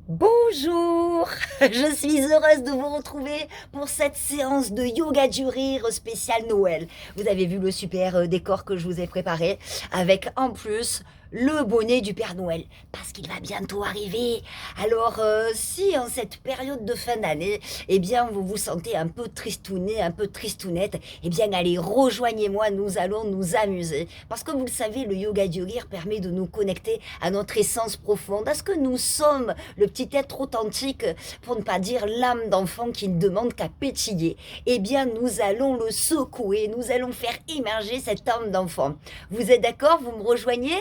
Bonjour, je suis heureuse de vous retrouver pour cette séance de yoga du rire spécial Noël. Vous avez vu le super décor que je vous ai préparé avec en plus le bonnet du Père Noël parce qu'il va bientôt arriver. Alors si en cette période de fin d'année, eh bien vous vous sentez un peu tristouné, un peu tristounette, eh bien allez rejoignez-moi, nous allons nous amuser parce que vous le savez, le yoga du rire permet de nous connecter à notre essence profonde, à ce que nous sommes, le petit être authentique, pour ne pas dire l'âme d'enfant qui ne demande qu'à pétiller. Eh bien, nous allons le secouer, nous allons faire émerger cette âme d'enfant. Vous êtes d'accord? Vous me rejoignez?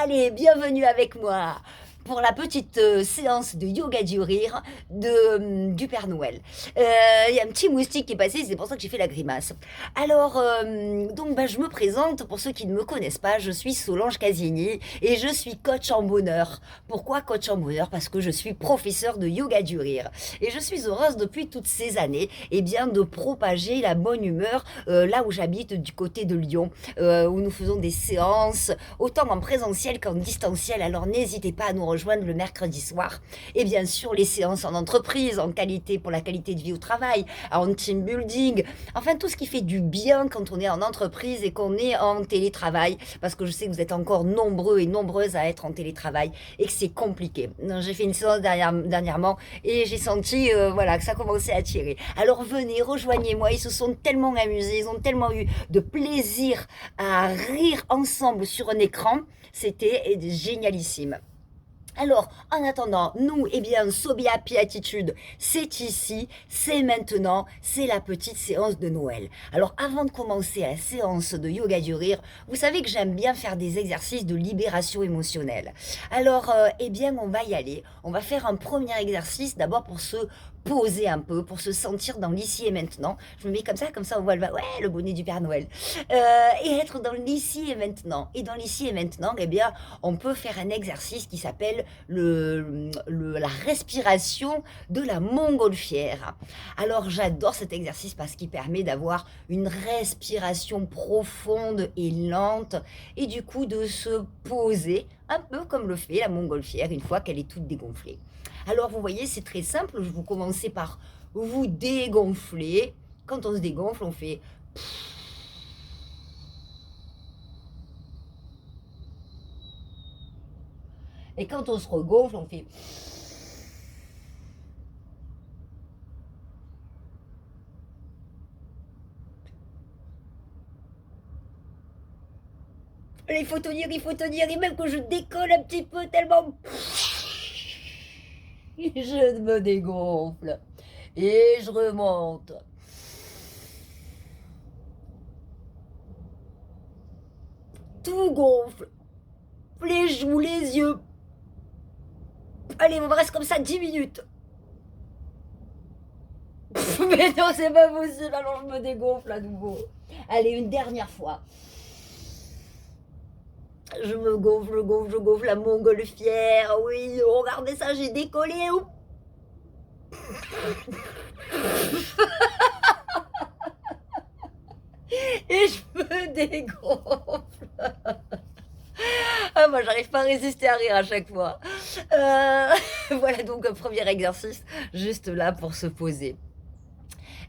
Allez, bienvenue avec moi pour la petite séance de yoga du rire du Père Noël. Il y a un petit moustique qui est passé, c'est pour ça que j'ai fait la grimace. Alors, donc, je me présente, pour ceux qui ne me connaissent pas, je suis Solange Casigny et je suis coach en bonheur. Pourquoi coach en bonheur? Parce que je suis professeur de yoga du rire. Et je suis heureuse depuis toutes ces années, eh bien, de propager la bonne humeur là où j'habite, du côté de Lyon, où nous faisons des séances, autant en présentiel qu'en distanciel. Alors n'hésitez pas à nous rejoindre le mercredi soir. Et bien sûr, les séances en entreprise, en qualité, pour la qualité de vie au travail, en team building, enfin tout ce qui fait du bien quand on est en entreprise et qu'on est en télétravail, parce que je sais que vous êtes encore nombreux et nombreuses à être en télétravail et que c'est compliqué. J'ai fait une séance dernièrement et j'ai senti voilà, que ça commençait à tirer. Alors venez, rejoignez-moi, ils se sont tellement amusés, ils ont tellement eu de plaisir à rire ensemble sur un écran, c'était génialissime. Alors, en attendant, nous, eh bien, Sobi Happy Attitude, c'est ici, c'est maintenant, c'est la petite séance de Noël. Alors, avant de commencer la séance de yoga du rire, vous savez que j'aime bien faire des exercices de libération émotionnelle. Alors, eh bien, on va y aller. On va faire un premier exercice d'abord pour se poser un peu, pour se sentir dans l'ici et maintenant. Je me mets comme ça on voit ouais, le bonnet du Père Noël. Et être dans l'ici et maintenant. Et dans l'ici et maintenant, eh bien, on peut faire un exercice qui s'appelle la respiration de la montgolfière. Alors j'adore cet exercice parce qu'il permet d'avoir une respiration profonde et lente et du coup de se poser un peu comme le fait la montgolfière une fois qu'elle est toute dégonflée. Alors vous voyez, c'est très simple, vous commencez par vous dégonfler. Quand on se dégonfle, on fait... Et quand on se regonfle, on fait... il faut tenir, et même que je décolle un petit peu tellement... Je me dégonfle. Et je remonte. Tout gonfle. Les joues, les yeux. Allez, on reste comme ça 10 minutes. Mais non, c'est pas possible, alors je me dégonfle à nouveau. Allez, une dernière fois. Je gonfle la montgolfière. Oui, regardez ça, j'ai décollé. Et je me dégonfle. Ah, moi, j'arrive pas à résister à rire à chaque fois. Euh, voilà donc un premier exercice, juste là pour se poser.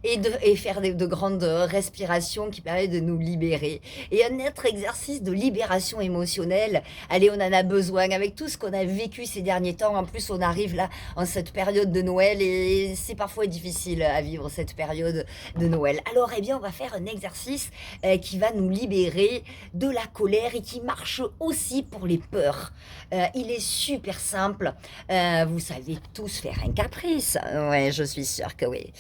Et faire de grandes respirations qui permettent de nous libérer. Et un autre exercice de libération émotionnelle, allez, on en a besoin avec tout ce qu'on a vécu ces derniers temps. En plus, on arrive là en cette période de Noël et c'est parfois difficile à vivre cette période de Noël. Alors, eh bien, on va faire un exercice qui va nous libérer de la colère et qui marche aussi pour les peurs. Il est super simple. Vous savez tous faire un caprice. Ouais, je suis sûre que oui.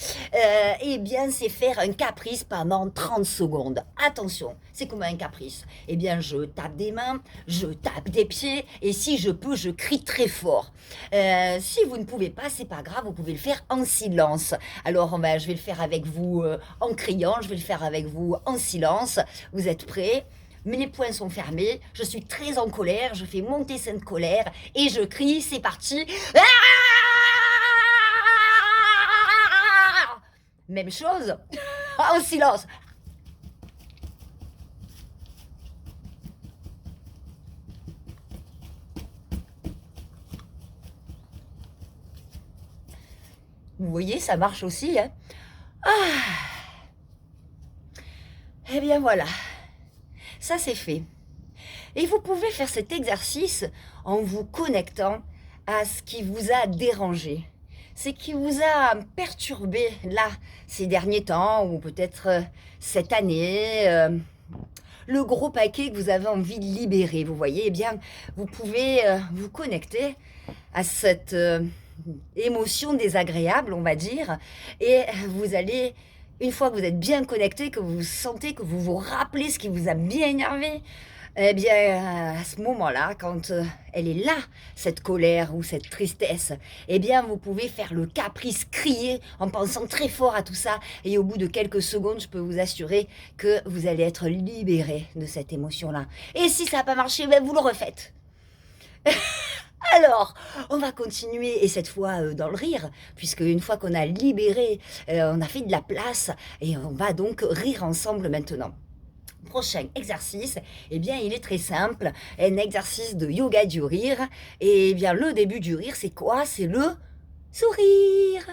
Eh bien, c'est faire un caprice pendant 30 secondes. Attention, c'est comme un caprice. Eh bien, je tape des mains, je tape des pieds, et si je peux, je crie très fort. Si vous ne pouvez pas, c'est pas grave, vous pouvez le faire en silence. Alors, je vais le faire avec vous en criant, je vais le faire avec vous en silence. Vous êtes prêts? Mes poings sont fermés, je suis très en colère, je fais monter cette colère et je crie, c'est parti. Ah, même chose, en silence. Vous voyez, ça marche aussi, hein. Eh bien voilà, ça c'est fait. Et vous pouvez faire cet exercice en vous connectant à ce qui vous a dérangé, ce qui vous a perturbé là ces derniers temps ou peut-être cette année, le gros paquet que vous avez envie de libérer. Vous voyez, eh bien, vous pouvez vous connecter à cette émotion désagréable, on va dire, et vous allez, une fois que vous êtes bien connecté, que vous sentez, que vous vous rappelez ce qui vous a bien énervé, eh bien, à ce moment-là, quand elle est là, cette colère ou cette tristesse, eh bien, vous pouvez faire le caprice, crier en pensant très fort à tout ça. Et au bout de quelques secondes, je peux vous assurer que vous allez être libéré de cette émotion-là. Et si ça n'a pas marché, ben, vous le refaites. Alors, on va continuer, et cette fois dans le rire, puisque une fois qu'on a libéré, on a fait de la place, et on va donc rire ensemble maintenant. Prochain exercice, eh bien, il est très simple, un exercice de yoga du rire. Et eh bien, le début du rire, c'est quoi? C'est le sourire.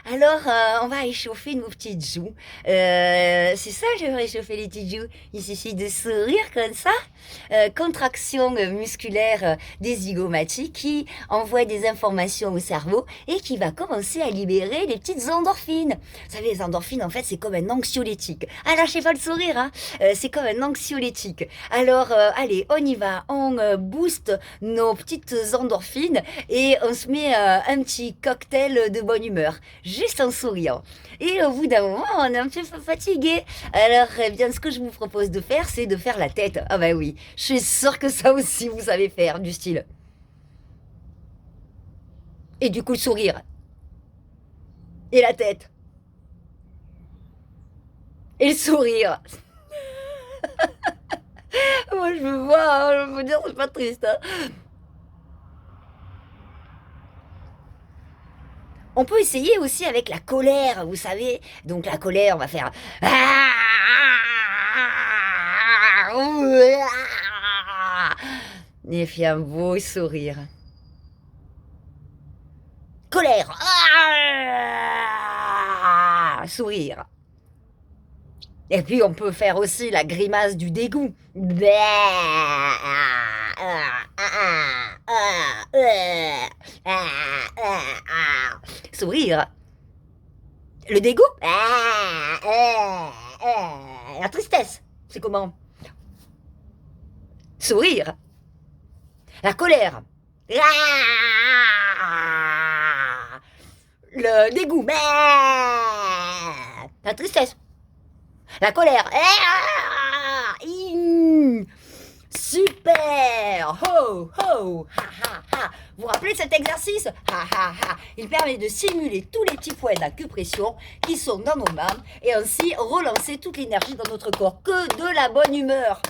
Alors, on va échauffer nos petites joues. C'est ça, je vais réchauffer les petites joues. Il suffit de sourire comme ça. Contraction musculaire des zygomatiques qui envoie des informations au cerveau et qui va commencer à libérer les petites endorphines. Vous savez, les endorphines, en fait, c'est comme un anxiolytique. Ah, lâchez pas le sourire, hein. C'est comme un anxiolytique. Alors, allez, on y va. On booste nos petites endorphines et on se met un petit cocktail de bonne humeur. Juste en souriant. Et au bout d'un moment, on est un petit peu fatigué. Alors, eh bien, ce que je vous propose de faire, c'est de faire la tête. Ah bah oui, je suis sûre que ça aussi, vous savez faire, du style. Et du coup, le sourire. Et la tête. Et le sourire. Moi, je me vois, hein, je veux dire, c'est pas triste. Hein. On peut essayer aussi avec la colère, vous savez. Donc la colère, on va faire... Et puis un beau sourire. Colère. Sourire. Et puis on peut faire aussi la grimace du dégoût. Sourire. Le dégoût. La tristesse. C'est comment? Sourire. La colère. Le dégoût. La tristesse. La colère. Super. Ho, ho. Ha, ha, ha. Vous vous rappelez de cet exercice? Ha, ha, ha. Il permet de simuler tous les petits points d'acupression qui sont dans nos mains et ainsi relancer toute l'énergie dans notre corps. Que de la bonne humeur.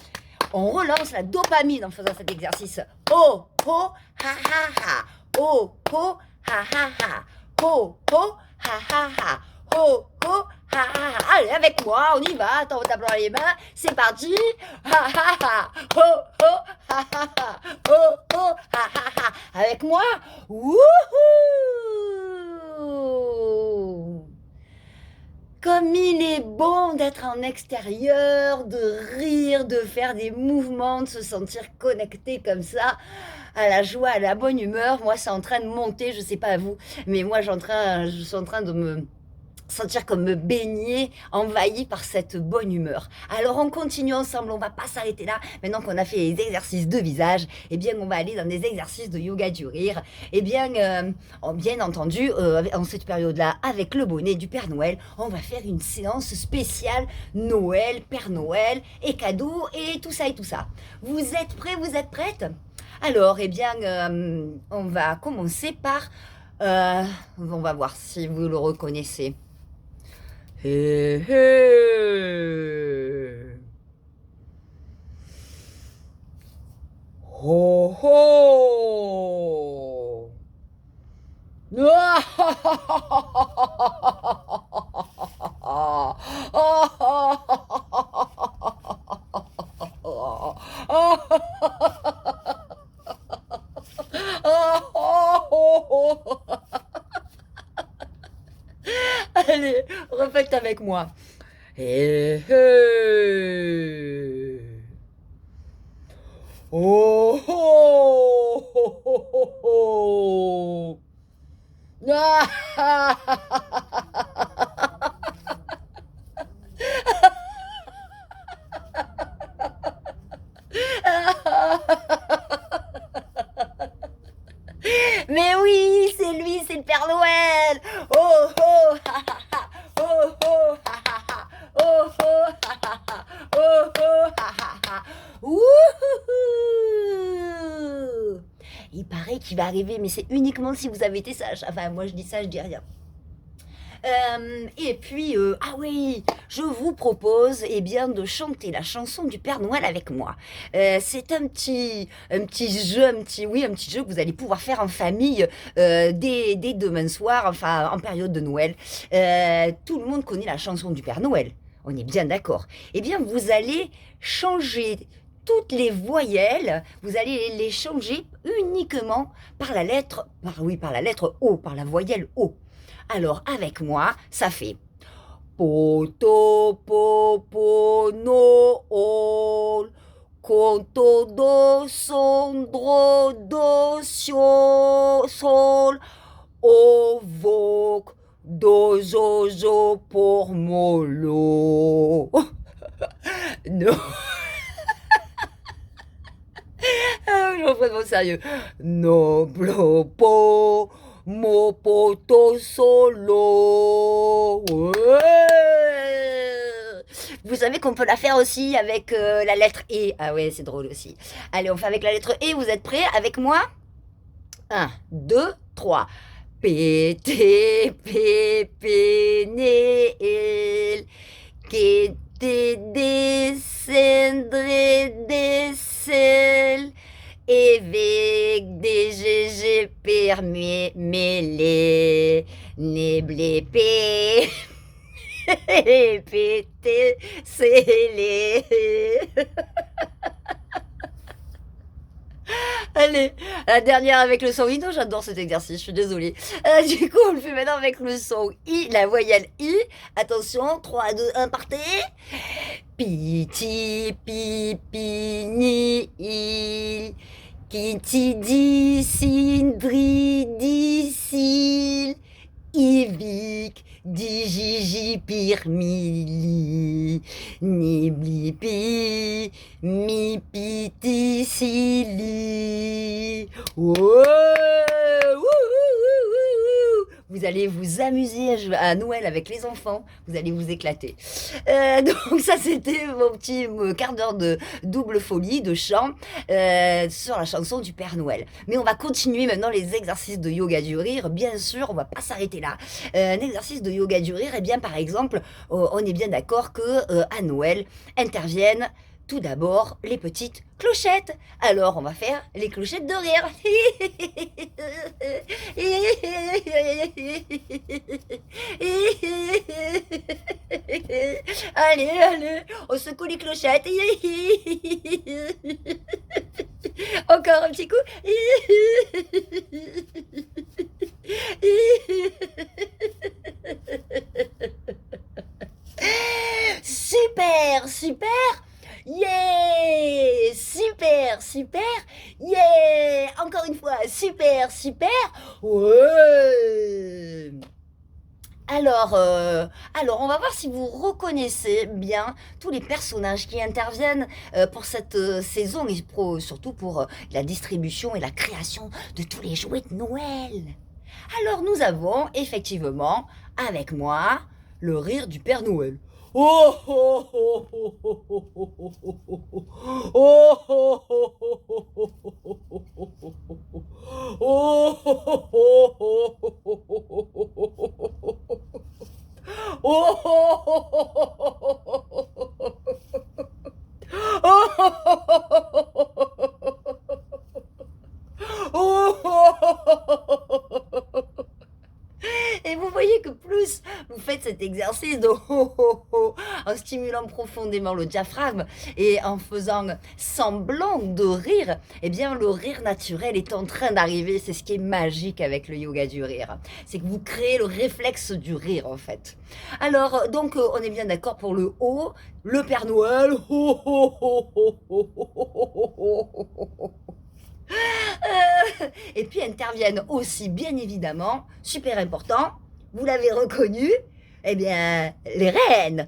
On relance la dopamine en faisant cet exercice. Ho, ho, ha, ha, ha. Ho, ho, ha, ha, ha. Ho, ho, ha, ha, ha. Ho, ho, ha, ha, ha. Allez, avec moi, on y va. Attends, on tape dans les mains. C'est parti. Ha, ha, ha. Ho, ho, ha, ha, ha. Ho, ho, ha, ha, ha. Avec moi. Wouhou! Comme il est bon d'être en extérieur, de rire, de faire des mouvements, de se sentir connecté comme ça à la joie, à la bonne humeur. Moi, c'est en train de monter, je sais pas à vous, mais moi, je suis en train de me sentir comme me baigner, envahi par cette bonne humeur. Alors on continue ensemble, on va pas s'arrêter là. Maintenant qu'on a fait les exercices de visage, eh bien on va aller dans des exercices de yoga du rire. Eh bien, bien entendu, en cette période-là, avec le bonnet du Père Noël, on va faire une séance spéciale Noël, Père Noël et cadeaux et tout ça et tout ça. Vous êtes prêts, vous êtes prêtes? Alors, eh bien, on va commencer par... on va voir si vous le reconnaissez. Hé hé. Ho ho. avec moi. Hé hé. Oh oh oh oh oh oh. Ah, ah, ah, ah, mais oui, c'est lui, c'est le Père Noël. Oh oh ha ha ha. Oh oh ha ha ha. Oh oh ha ha ha. Oh oh ha ha ha. Wouhou. Il paraît qu'il va arriver, mais c'est uniquement si vous avez été sage. Enfin, moi je dis ça, je dis rien. Et puis, ah oui, je vous propose eh bien, de chanter la chanson du Père Noël avec moi. C'est un petit jeu, un petit jeu que vous allez pouvoir faire en famille dès demain soir, enfin en période de Noël. Tout le monde connaît la chanson du Père Noël, on est bien d'accord. Eh bien, vous allez changer toutes les voyelles, vous allez les changer uniquement par la lettre, par la lettre O, par la voyelle O. Alors, avec moi, ça fait poto, popo, no, ol, conto, do, son, dro, do, sio, sol, o, voc, do, zo, zo, por, molo. Non, je reprends vraiment sérieux. No, blo, po. Mopoto solo. Ouais. Vous savez qu'on peut la faire aussi avec la lettre E. Ah ouais, c'est drôle aussi. Allez, on fait avec la lettre E. Vous êtes prêts avec moi? 1, 2, 3. Pété, pépé, néel. Kété, descendre, décel. Évêque des GG permis mêlé, néblépé, pété, scellé. Allez, la dernière avec le son I. Non, j'adore cet exercice, je suis désolée. Du coup, on le fait maintenant avec le son I, la voyelle I. Attention, 3, 2, 1, partez. Piti, pipi, ni, il. Kiti, di, sindri, dicil. Ivic, digigi, pirmili, niblipi, mipiti, sili. Vous allez vous amuser à Noël avec les enfants, vous allez vous éclater. Donc ça c'était mon petit quart d'heure de double folie, de chant sur la chanson du Père Noël. Mais on va continuer maintenant les exercices de yoga du rire, bien sûr, on va pas s'arrêter là. Un exercice de yoga du rire, et bien par exemple, on est bien d'accord que à Noël interviennent tout d'abord les petites clochettes. Alors on va faire les clochettes de rire. Allez, allez, on secoue les clochettes. Encore un petit coup. Super, super. Yeah! Super, super! Yeah! Encore une fois, super, super! Ouais! Alors, on va voir si vous reconnaissez bien tous les personnages qui interviennent pour cette saison et surtout pour la distribution et la création de tous les jouets de Noël. Alors, nous avons effectivement avec moi le rire du Père Noël. Oh oh oh oh oh oh oh oh oh Et vous voyez que plus vous faites cet exercice de ho ho ho, en stimulant profondément le diaphragme et en faisant semblant de rire, eh bien le rire naturel est en train d'arriver. C'est ce qui est magique avec le yoga du rire. C'est que vous créez le réflexe du rire en fait. Alors donc on est bien d'accord pour le ho, le Père Noël, ho ho ho ho ho ho ho ho ho ho. Et puis interviennent aussi, bien évidemment, super important, vous l'avez reconnu, eh bien, les reines.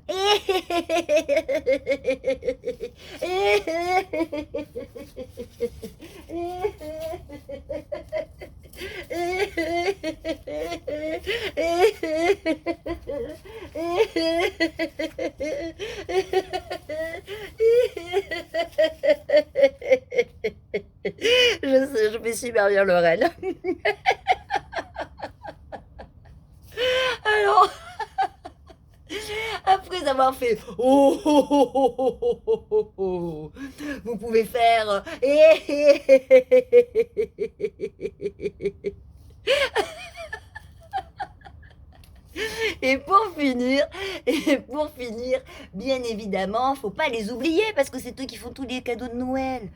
Je sais, je fais super bien le reine. Alors, après avoir fait oh, oh, oh, oh, oh, oh, oh, oh, oh, vous pouvez faire et pour finir, bien évidemment, faut pas les oublier parce que c'est eux qui font tous les cadeaux de Noël.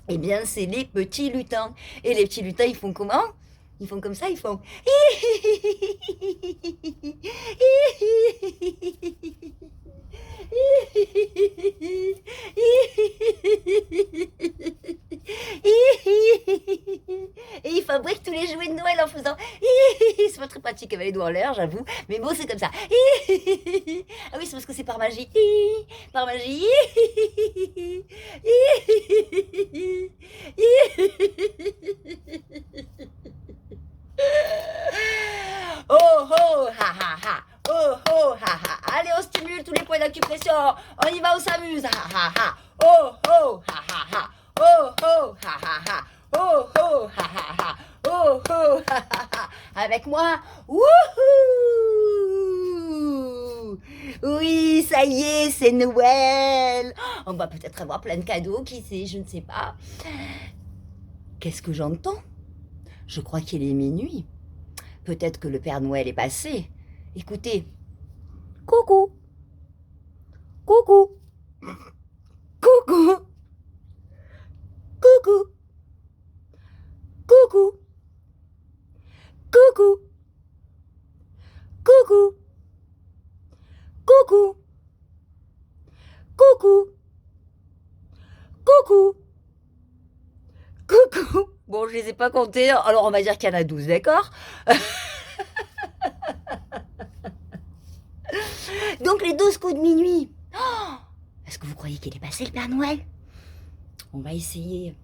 Eh bien, c'est les petits lutins. Et les petits lutins, ils font comment? Ils font comme ça, ils font et ils fabriquent tous les jouets de Noël en faisant c'est pas très pratique avec les doigts en l'air, j'avoue, mais bon, c'est comme ça. Ah oui, c'est parce que c'est par magie. Par magie. Oh oh ha ha ha. Oh oh ha ha. Allez, on stimule tous les points d'acupression. On y va, on s'amuse. Ha ha ha. Oh oh ha ha ha. Oh oh ha ha ha. Oh oh ha ha ha. Oh oh ha ha ha. Avec moi. Wouhou! Oui, ça y est, c'est Noël. On va peut-être avoir plein de cadeaux, qui sait, je ne sais pas. Qu'est-ce que j'entends? Je crois qu'il est minuit. Peut-être que le Père Noël est passé. Écoutez. Coucou. Coucou. Coucou. Coucou. Coucou. Coucou. Coucou. Coucou. Coucou. Coucou. Coucou. Bon, je les ai pas comptés, alors on va dire qu'il y en a 12, d'accord? Donc les 12 coups de minuit. Oh, est-ce que vous croyez qu'il est passé le Père Noël? On va essayer.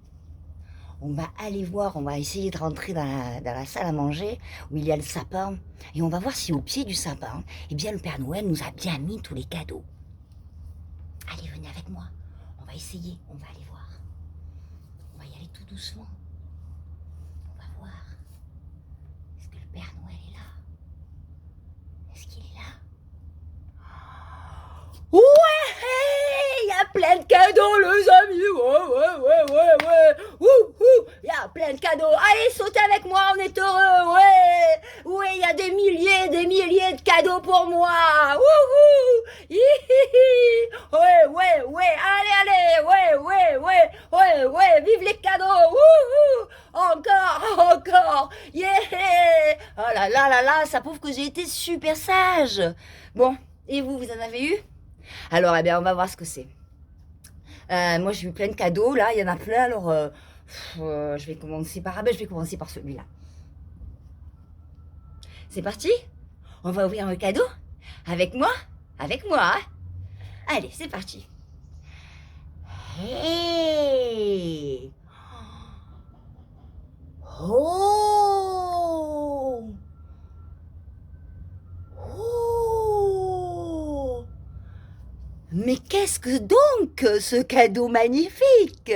On va aller voir, on va essayer de rentrer dans la salle à manger où il y a le sapin. Et on va voir si au pied du sapin, eh bien le Père Noël nous a bien mis tous les cadeaux. Allez, venez avec moi. On va essayer, on va aller voir. On va y aller tout doucement. On va voir. Est-ce que le Père Noël est là? Est-ce qu'il est là? Ouais! Il y a plein de cadeaux, les amis! Ouais! Wouhou! Il y a plein de cadeaux! Allez, sautez avec moi, on est heureux! Ouais! Ouais, il y a des milliers de cadeaux pour moi! Wouhou! Ouais! Allez! Ouais! Vive les cadeaux! Wouhou! Encore! Yeah! Oh là, ça prouve que j'ai été super sage! Bon, et vous en avez eu? Alors, eh bien, on va voir ce que c'est. Moi, j'ai eu plein de cadeaux, là, il y en a plein, alors je vais commencer par... Ah ben, je vais commencer par celui-là. C'est parti? On va ouvrir un cadeau? Avec moi? Avec moi, hein? Allez, c'est parti. Hey! Oh! Oh! Mais qu'est-ce que donc ce cadeau magnifique?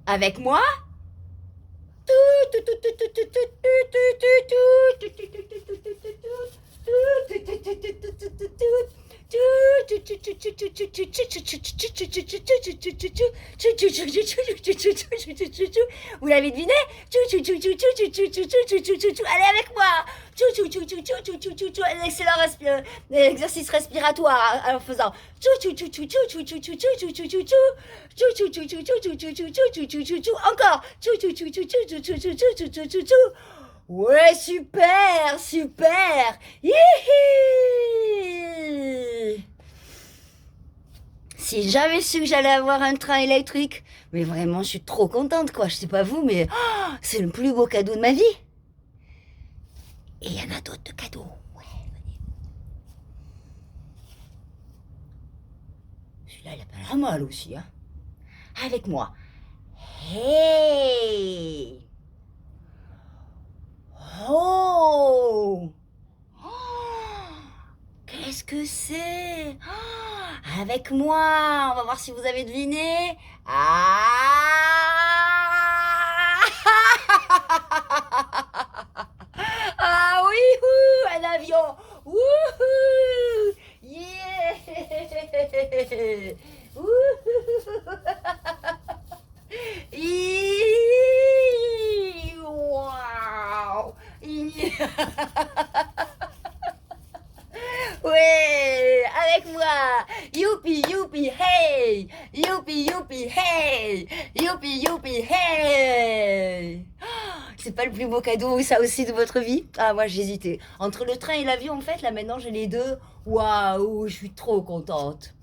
Avec moi? Vous l'avez deviné? Allez avec moi. Un excellent exercice respiratoire en faisant encore. Ouais, super, super. Hihi. Si j'avais su que j'allais avoir un train électrique, mais vraiment, je suis trop contente, quoi. Je sais pas vous, mais c'est le plus beau cadeau de ma vie. Et il y en a d'autres de cadeaux. Ouais, venez. Celui-là, il a pas l'air mal aussi, hein. Avec moi. Hey! Oh! Qu'est-ce que c'est? Avec moi, on va voir si vous avez deviné. Ah oui, un avion. Wouhou! Yeah! Wow! Ouais, avec moi. Youpi, youpi, hey. Youpi, youpi, hey. Youpi, youpi, hey. C'est pas le plus beau cadeau, ça aussi, de votre vie? Ah, moi, j'hésitais. Entre le train et l'avion, en fait, là, maintenant, j'ai les deux. Waouh, je suis trop contente.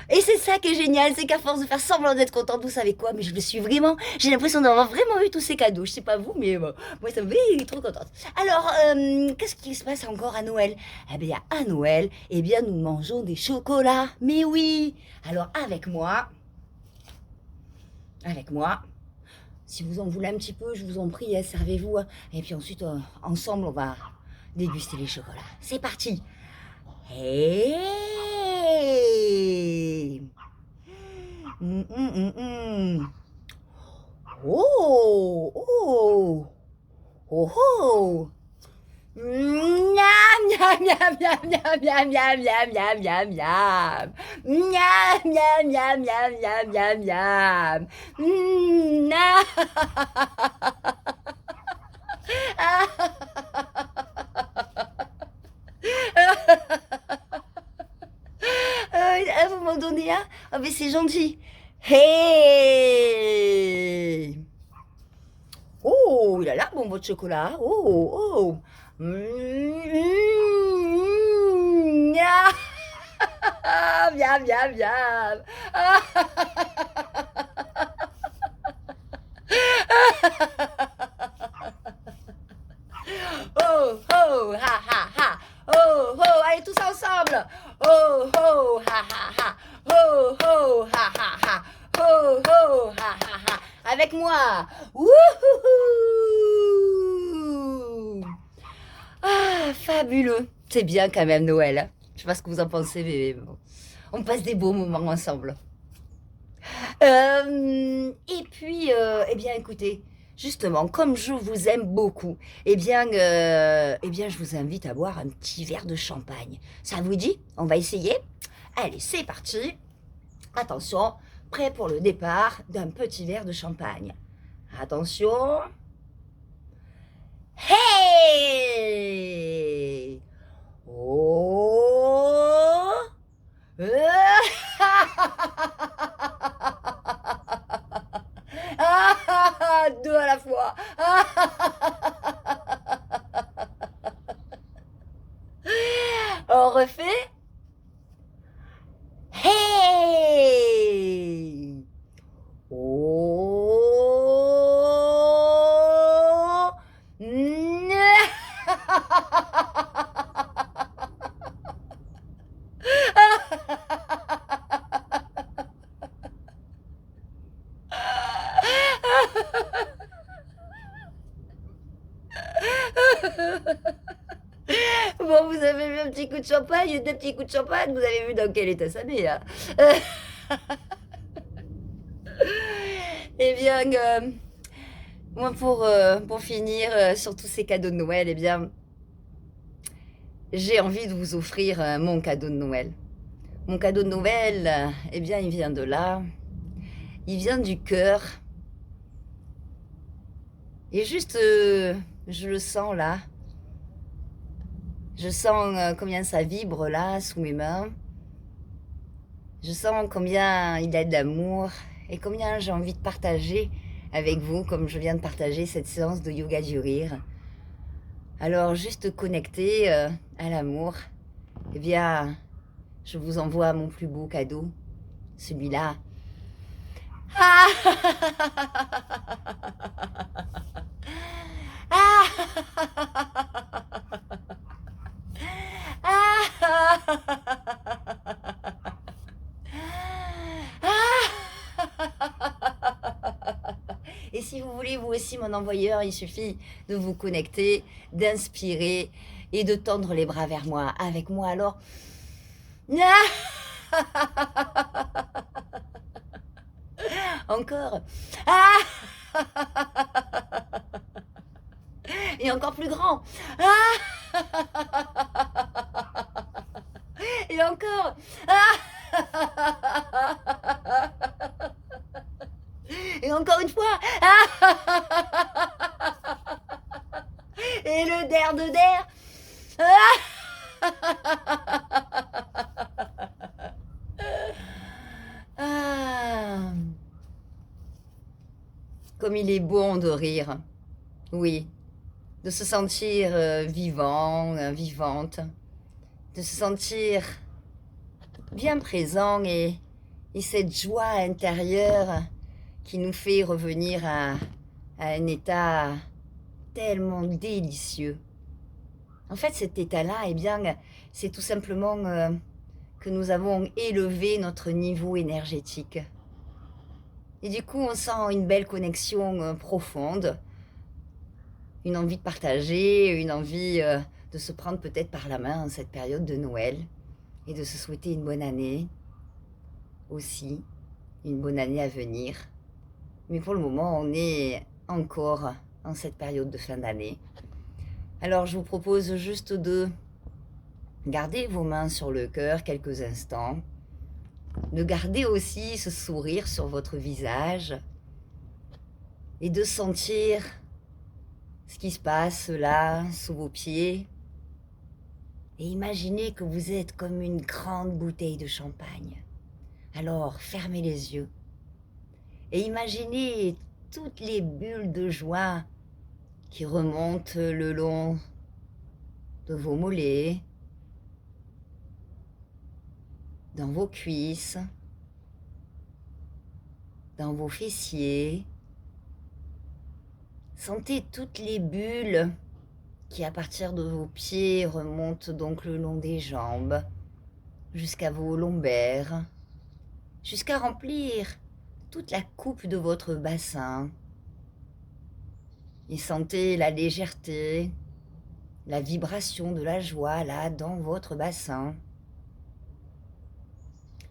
Et c'est ça qui est génial, c'est qu'à force de faire semblant d'être contente, vous savez quoi, mais je le suis vraiment, j'ai l'impression d'avoir vraiment eu tous ces cadeaux. Je sais pas vous, mais moi ça me fait trop contente. Alors, qu'est-ce qui se passe encore à Noël? Eh bien, à Noël, eh bien, nous mangeons des chocolats. Mais oui. Alors, avec moi, si vous en voulez un petit peu, je vous en prie, hein, servez-vous. Hein. Et puis ensuite, ensemble, on va déguster les chocolats. C'est parti. Hey! Oh! Oh! Oh! Oh! Miam, miam, miam, miam, miam, miam, miam, miam, miam, miam, miam. Miam, miam, miam, miam, miam, miam, miam. Miam. À un moment donné, hein? Ah, mais c'est gentil. Hey! Oh, il a là, bon, votre chocolat. Oh, oh. Miam, miam, miam, miam. Oh, oh, ha, ha, ha. Oh, oh, allez tous ensemble. Oh, oh, ha, ha, ha. Oh, oh, ha, ha, ha. Oh, oh, ha, ha, ha. Avec moi. Wouhou! Ah, fabuleux. C'est bien quand même Noël. Hein. Je sais pas ce que vous en pensez, mais bon. On passe des beaux moments ensemble. Et puis, eh bien, écoutez, justement, comme je vous aime beaucoup, eh bien, je vous invite à boire un petit verre de champagne. Ça vous dit? On va essayer? Allez, c'est parti. Attention, prêt pour le départ d'un petit verre de champagne. Attention. Hey! Oh! Deux à la fois. On refait. Hey! Oh! Bon, vous avez vu un petit coup de champagne, deux petits coups de champagne, vous avez vu dans quel état ça met, hein. Eh bien, moi pour finir sur tous ces cadeaux de Noël, eh bien, j'ai envie de vous offrir mon cadeau de Noël. Mon cadeau de Noël, eh bien, il vient de là. Il vient du cœur. Et juste, je le sens là. Je sens combien ça vibre là, sous mes mains. Je sens combien il a de l'amour et combien j'ai envie de partager avec vous, comme je viens de partager cette séance de yoga du rire. Alors, juste connecté à l'amour, eh bien, je vous envoie mon plus beau cadeau, celui-là. Ah Et si vous voulez vous aussi mon envoyeur, il suffit de vous connecter, d'inspirer et de tendre les bras vers moi, avec moi. Alors, encore. Et encore plus grand. Et encore. Et encore une fois. Et le der de der. Comme il est bon de rire. Oui. De se sentir vivant, vivante. De se sentir bien présent et cette joie intérieure qui nous fait revenir à un état tellement délicieux. En fait, cet état-là, eh bien, c'est tout simplement que nous avons élevé notre niveau énergétique. Et du coup, on sent une belle connexion profonde, une envie de partager, une envie de se prendre peut-être par la main en cette période de Noël et de se souhaiter une bonne année aussi, une bonne année à venir. Mais pour le moment, on est encore en cette période de fin d'année. Alors, je vous propose juste de garder vos mains sur le cœur quelques instants, de garder aussi ce sourire sur votre visage et de sentir ce qui se passe là, sous vos pieds. Et imaginez que vous êtes comme une grande bouteille de champagne. Alors, fermez les yeux et imaginez toutes les bulles de joie qui remontent le long de vos mollets, dans vos cuisses, dans vos fessiers. Sentez toutes les bulles qui, à partir de vos pieds, remontent donc le long des jambes, jusqu'à vos lombaires, jusqu'à remplir toute la coupe de votre bassin. Et sentez la légèreté, la vibration de la joie là dans votre bassin.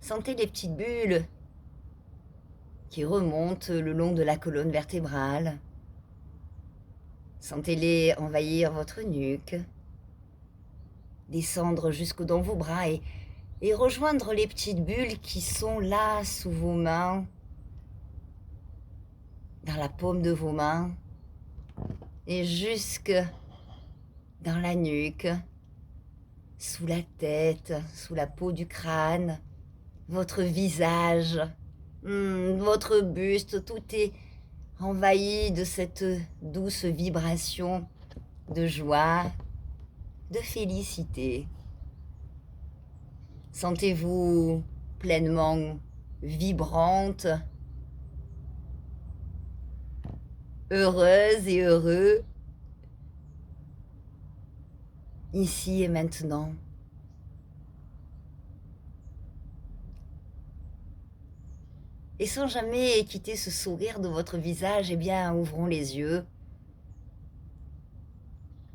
Sentez les petites bulles qui remontent le long de la colonne vertébrale. Sentez-les envahir votre nuque, descendre jusque dans vos bras et rejoindre les petites bulles qui sont là sous vos mains, dans la paume de vos mains et jusque dans la nuque, sous la tête, sous la peau du crâne, votre visage, votre buste, tout est envahi de cette douce vibration de joie, de félicité. Sentez-vous pleinement vibrante, heureuse et heureux, ici et maintenant. Et sans jamais quitter ce sourire de votre visage, eh bien, ouvrons les yeux.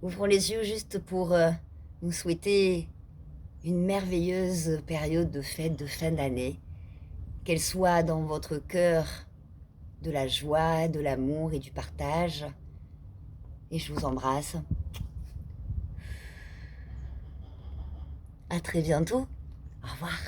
Ouvrons les yeux juste pour nous souhaiter une merveilleuse période de fête de fin d'année. Qu'elle soit dans votre cœur de la joie, de l'amour et du partage. Et je vous embrasse. À très bientôt. Au revoir.